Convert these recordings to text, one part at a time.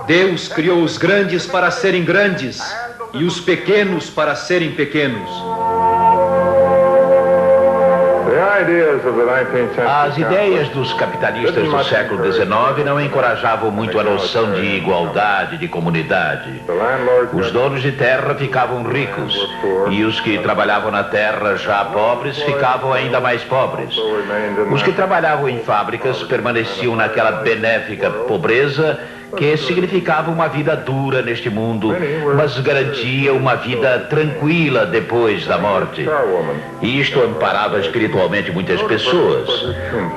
Deus criou os grandes para serem grandes e os pequenos para serem pequenos. As ideias dos capitalistas do século XIX não encorajavam muito a noção de igualdade, de comunidade. Os donos de terra ficavam ricos e os que trabalhavam na terra já pobres ficavam ainda mais pobres. Os que trabalhavam em fábricas permaneciam naquela benéfica pobreza que significava uma vida dura neste mundo, mas garantia uma vida tranquila depois da morte. E isto amparava espiritualmente muitas pessoas.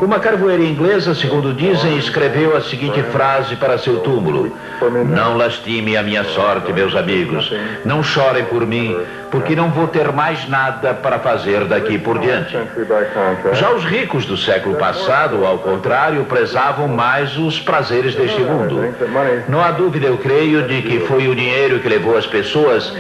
Uma carvoeira inglesa, segundo dizem, escreveu a seguinte frase para seu túmulo: "Não lastime a minha sorte, meus amigos. Não chorem por mim, porque não vou ter mais nada para fazer daqui por diante." Já os ricos do século passado, ao contrário, prezavam mais os prazeres deste mundo. Não há dúvida, eu creio, de que foi o dinheiro que levou as pessoas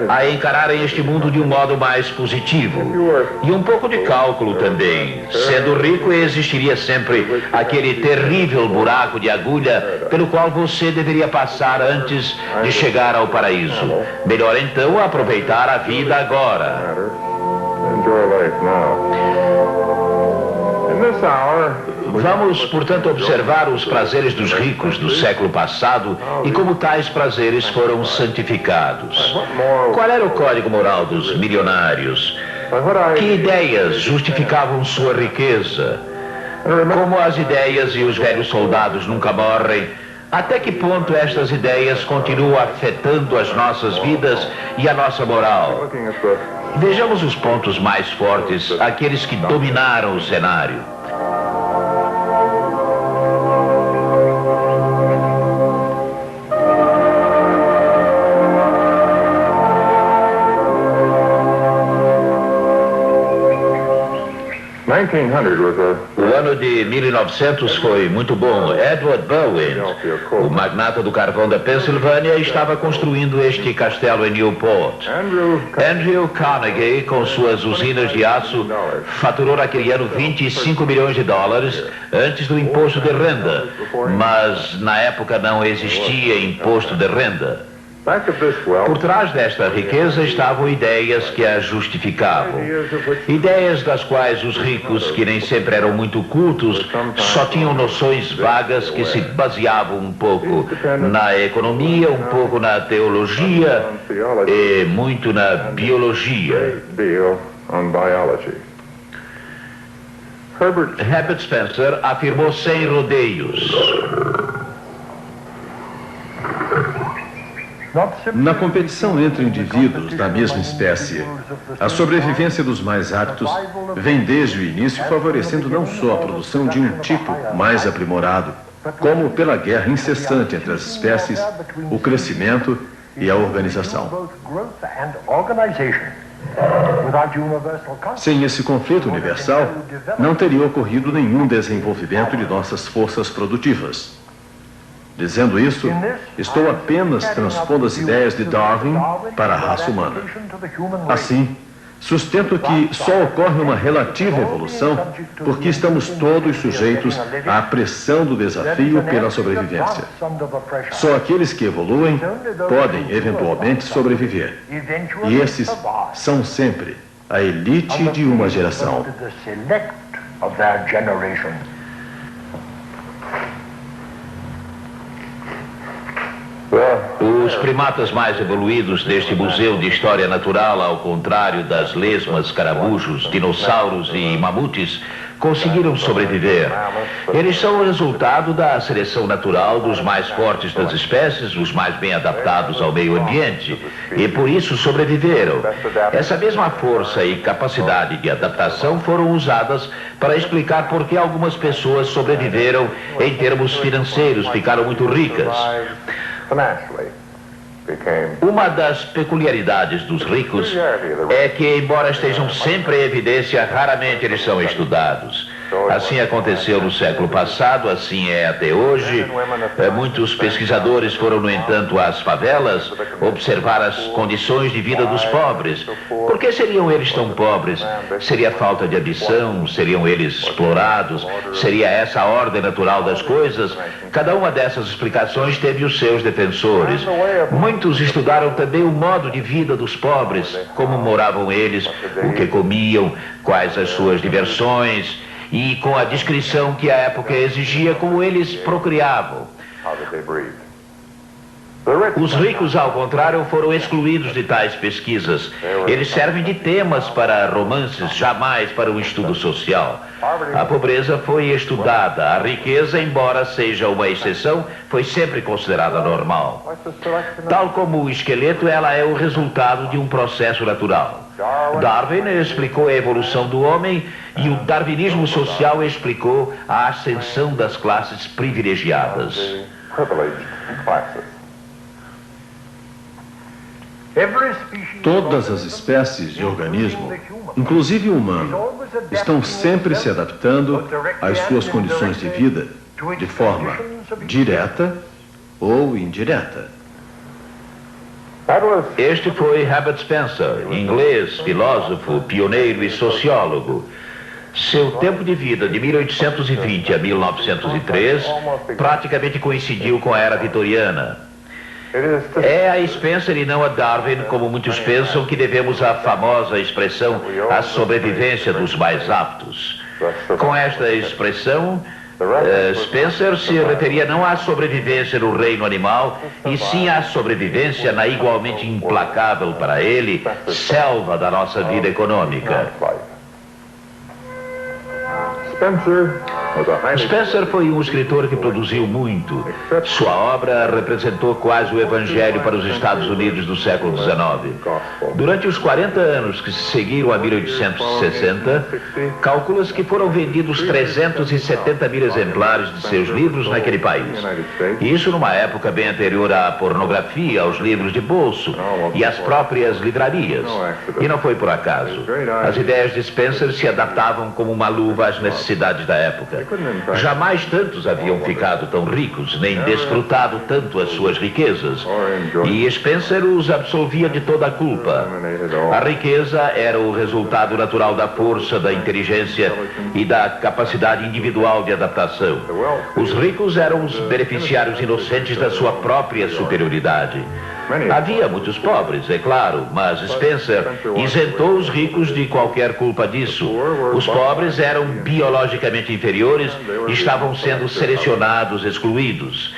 a encararem este mundo de um modo mais positivo. E um pouco de cálculo também. Sendo rico, existiria sempre aquele terrível buraco de agulha pelo qual você deveria passar antes de chegar ao paraíso. Melhor então aproveitar a vida agora. Vamos, portanto, observar os prazeres dos ricos do século passado e como tais prazeres foram santificados. Qual era o código moral dos milionários? Que ideias justificavam sua riqueza? Como as ideias e os velhos soldados nunca morrem, até que ponto estas ideias continuam afetando as nossas vidas e a nossa moral? Vejamos os pontos mais fortes, aqueles que dominaram o cenário. O ano de 1900 foi muito bom. Edward Bowen, o magnata do carvão da Pensilvânia, estava construindo este castelo em Newport. Andrew Carnegie, com suas usinas de aço, faturou naquele ano 25 milhões de dólares antes do imposto de renda. Mas na época não existia imposto de renda. Por trás desta riqueza estavam ideias que a justificavam. Ideias das quais os ricos, que nem sempre eram muito cultos, só tinham noções vagas que se baseavam um pouco na economia, um pouco na teologia e muito na biologia. Herbert Spencer afirmou sem rodeios: na competição entre indivíduos da mesma espécie, a sobrevivência dos mais aptos vem desde o início favorecendo não só a produção de um tipo mais aprimorado, como pela guerra incessante entre as espécies, o crescimento e a organização. Sem esse conflito universal, não teria ocorrido nenhum desenvolvimento de nossas forças produtivas. Dizendo isso, estou apenas transpondo as ideias de Darwin para a raça humana. Assim, sustento que só ocorre uma relativa evolução porque estamos todos sujeitos à pressão do desafio pela sobrevivência. Só aqueles que evoluem podem, eventualmente, sobreviver. E esses são sempre a elite de uma geração. Os primatas mais evoluídos deste Museu de História Natural, ao contrário das lesmas, caramujos, dinossauros e mamutes, conseguiram sobreviver. Eles são o resultado da seleção natural dos mais fortes das espécies, os mais bem adaptados ao meio ambiente, e por isso sobreviveram. Essa mesma força e capacidade de adaptação foram usadas para explicar por que algumas pessoas sobreviveram em termos financeiros, ficaram muito ricas. Uma das peculiaridades dos ricos é que, embora estejam sempre em evidência, raramente eles são estudados. Assim aconteceu no século passado, assim é até hoje. Muitos pesquisadores foram, no entanto, às favelas observar as condições de vida dos pobres. Por que seriam eles tão pobres? Seria falta de ambição? Seriam eles explorados? Seria essa a ordem natural das coisas? Cada uma dessas explicações teve os seus defensores. Muitos estudaram também o modo de vida dos pobres, como moravam eles, o que comiam, quais as suas diversões, e com a descrição que a época exigia, como eles procriavam. Os ricos, ao contrário, foram excluídos de tais pesquisas. Eles servem de temas para romances, jamais para um estudo social. A pobreza foi estudada. A riqueza, embora seja uma exceção, foi sempre considerada normal. Tal como o esqueleto, ela é o resultado de um processo natural. Darwin explicou a evolução do homem e o darwinismo social explicou a ascensão das classes privilegiadas. Todas as espécies de organismo, inclusive o humano, estão sempre se adaptando às suas condições de vida de forma direta ou indireta. Este foi Herbert Spencer, inglês, filósofo, pioneiro e sociólogo. Seu tempo de vida, de 1820 a 1903, praticamente coincidiu com a era vitoriana. É a Spencer e não a Darwin, como muitos pensam, que devemos a famosa expressão a sobrevivência dos mais aptos. Com esta expressão, Spencer se referia não à sobrevivência no reino animal, e sim à sobrevivência na igualmente implacável para ele selva da nossa vida econômica. Spencer foi um escritor que produziu muito. Sua obra representou quase o evangelho para os Estados Unidos do século XIX. Durante os 40 anos que se seguiram a 1860, calcula-se que foram vendidos 370 mil exemplares de seus livros naquele país. Isso numa época bem anterior à pornografia, aos livros de bolso e às próprias livrarias. E não foi por acaso. As ideias de Spencer se adaptavam como uma luva às necessidades da época. Jamais tantos haviam ficado tão ricos, nem desfrutado tanto as suas riquezas. E Spencer os absolvia de toda a culpa. A riqueza era o resultado natural da força, da inteligência e da capacidade individual de adaptação. Os ricos eram os beneficiários inocentes da sua própria superioridade. Havia muitos pobres, é claro, mas Spencer isentou os ricos de qualquer culpa disso. Os pobres eram biologicamente inferiores e estavam sendo selecionados, excluídos.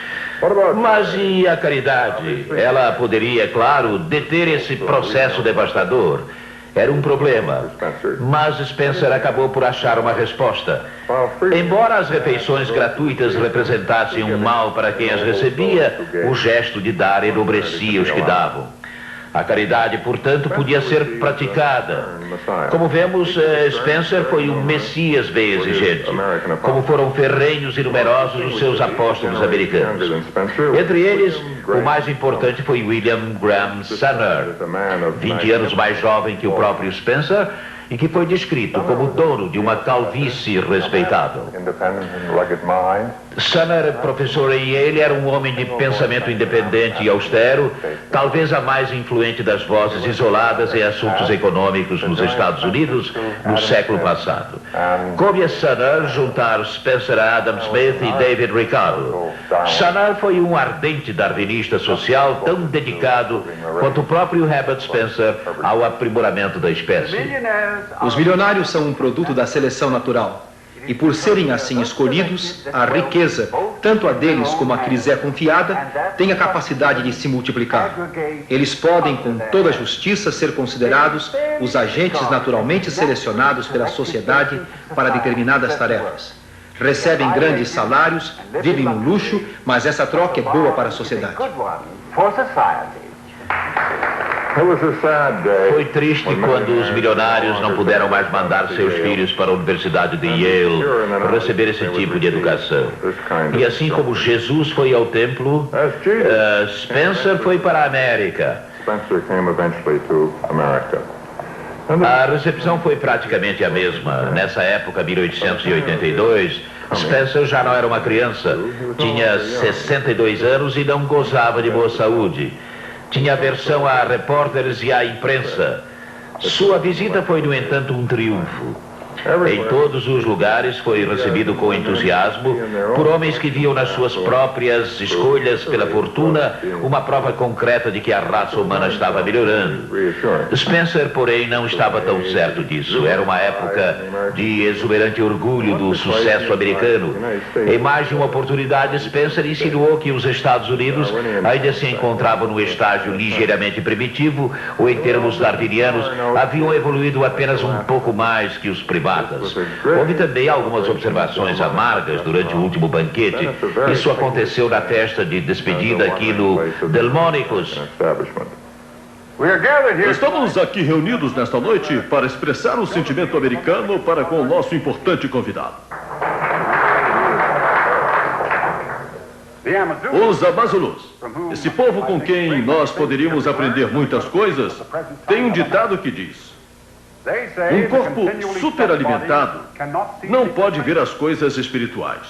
Mas e a caridade? Ela poderia, é claro, deter esse processo devastador. Era um problema, mas Spencer acabou por achar uma resposta. Embora as refeições gratuitas representassem um mal para quem as recebia, o gesto de dar enobrecia os que davam. A caridade, portanto, podia ser praticada. Como vemos, Spencer foi um Messias bem exigente, como foram ferrenhos e numerosos os seus apóstolos americanos. Entre eles, o mais importante foi William Graham Sumner, 20 anos mais jovem que o próprio Spencer, e que foi descrito como dono de uma calvície respeitável. Sumner, professor em Yale, era um homem de pensamento independente e austero, talvez a mais influente das vozes isoladas em assuntos econômicos nos Estados Unidos no século passado. Coube a Sumner juntar Spencer a Adam Smith e David Ricardo. Sumner foi um ardente darwinista social, tão dedicado quanto o próprio Herbert Spencer ao aprimoramento da espécie. Os milionários são um produto da seleção natural. E por serem assim escolhidos, a riqueza, tanto a deles como a que lhes é confiada, tem a capacidade de se multiplicar. Eles podem, com toda justiça, ser considerados os agentes naturalmente selecionados pela sociedade para determinadas tarefas. Recebem grandes salários, vivem no luxo, mas essa troca é boa para a sociedade. Foi triste quando os milionários não puderam mais mandar seus filhos para a Universidade de Yale receber esse tipo de educação. E assim como Jesus foi ao templo, Spencer foi para a América. A recepção foi praticamente a mesma. Nessa época, 1882, Spencer já não era uma criança. Tinha 62 anos e não gozava de boa saúde. Tinha aversão a repórteres e à imprensa. Sua visita foi, no entanto, um triunfo. Em todos os lugares foi recebido com entusiasmo por homens que viam nas suas próprias escolhas pela fortuna uma prova concreta de que a raça humana estava melhorando. Spencer, porém, não estava tão certo disso. Era uma época de exuberante orgulho do sucesso americano. Em mais de uma oportunidade, Spencer insinuou que os Estados Unidos ainda se encontravam no estágio ligeiramente primitivo, ou em termos darwinianos, haviam evoluído apenas um pouco mais que os primatas. Houve também algumas observações amargas durante o último banquete. Isso aconteceu na festa de despedida aqui no Delmónicos. Estamos aqui reunidos nesta noite para expressar o sentimento americano para com o nosso importante convidado. Os Amazulus, esse povo com quem nós poderíamos aprender muitas coisas, tem um ditado que diz: um corpo superalimentado não pode ver as coisas espirituais.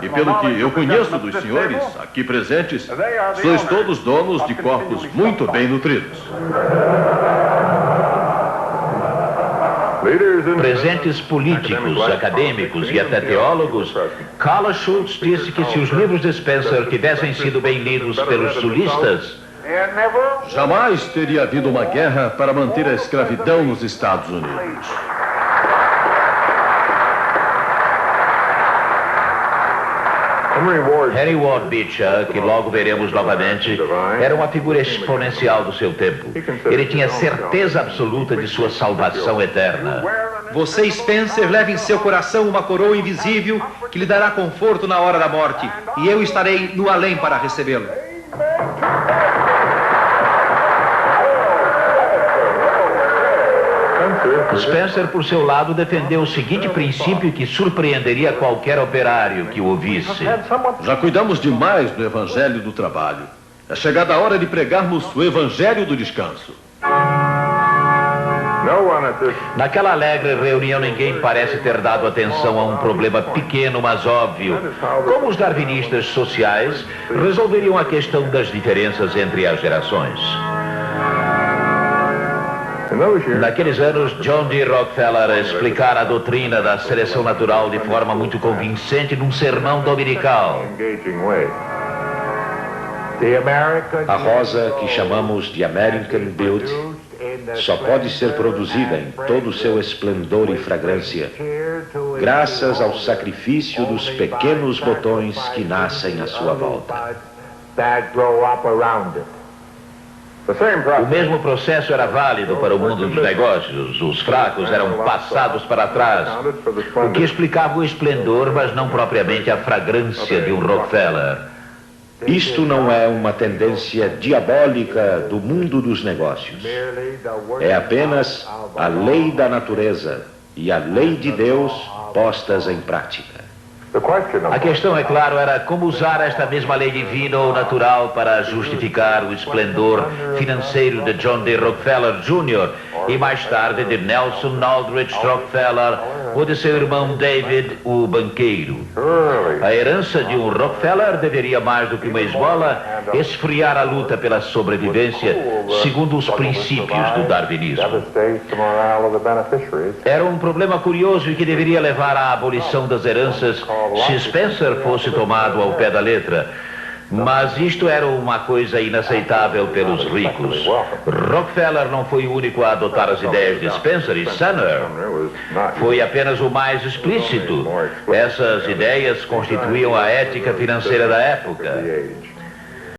E pelo que eu conheço dos senhores aqui presentes, sois todos donos de corpos muito bem nutridos. Presentes políticos, acadêmicos e até teólogos, Carla Schultz disse que se os livros de Spencer tivessem sido bem lidos pelos sulistas, jamais teria havido uma guerra para manter a escravidão nos Estados Unidos. Henry Ward Beecher, que logo veremos novamente, era uma figura exponencial do seu tempo. Ele tinha certeza absoluta de sua salvação eterna. Você, Spencer, leva em seu coração uma coroa invisível que lhe dará conforto na hora da morte, e eu estarei no além para recebê-lo. Spencer, por seu lado, defendeu o seguinte princípio que surpreenderia qualquer operário que o ouvisse. Já cuidamos demais do Evangelho do trabalho. É chegada a hora de pregarmos o Evangelho do descanso. Naquela alegre reunião, ninguém parece ter dado atenção a um problema pequeno, mas óbvio. Como os darwinistas sociais resolveriam a questão das diferenças entre as gerações? Naqueles anos, John D. Rockefeller explicara a doutrina da seleção natural de forma muito convincente num sermão dominical. A rosa que chamamos de American Built só pode ser produzida em todo o seu esplendor e fragrância graças ao sacrifício dos pequenos botões que nascem à sua volta. O mesmo processo era válido para o mundo dos negócios. Os fracos eram passados para trás, o que explicava o esplendor, mas não propriamente a fragrância de um Rockefeller. Isto não é uma tendência diabólica do mundo dos negócios. É apenas a lei da natureza e a lei de Deus postas em prática. A questão, é claro, era como usar esta mesma lei divina ou natural para justificar o esplendor financeiro de John D. Rockefeller Jr. e mais tarde de Nelson Aldrich Rockefeller ou de seu irmão David, o banqueiro. A herança de um Rockefeller deveria, mais do que uma esmola, esfriar a luta pela sobrevivência segundo os princípios do darwinismo. Era um problema curioso e que deveria levar à abolição das heranças se Spencer fosse tomado ao pé da letra. Mas isto era uma coisa inaceitável pelos ricos. Rockefeller não foi o único a adotar as ideias de Spencer e Sumner. Foi apenas o mais explícito. Essas ideias constituíam a ética financeira da época.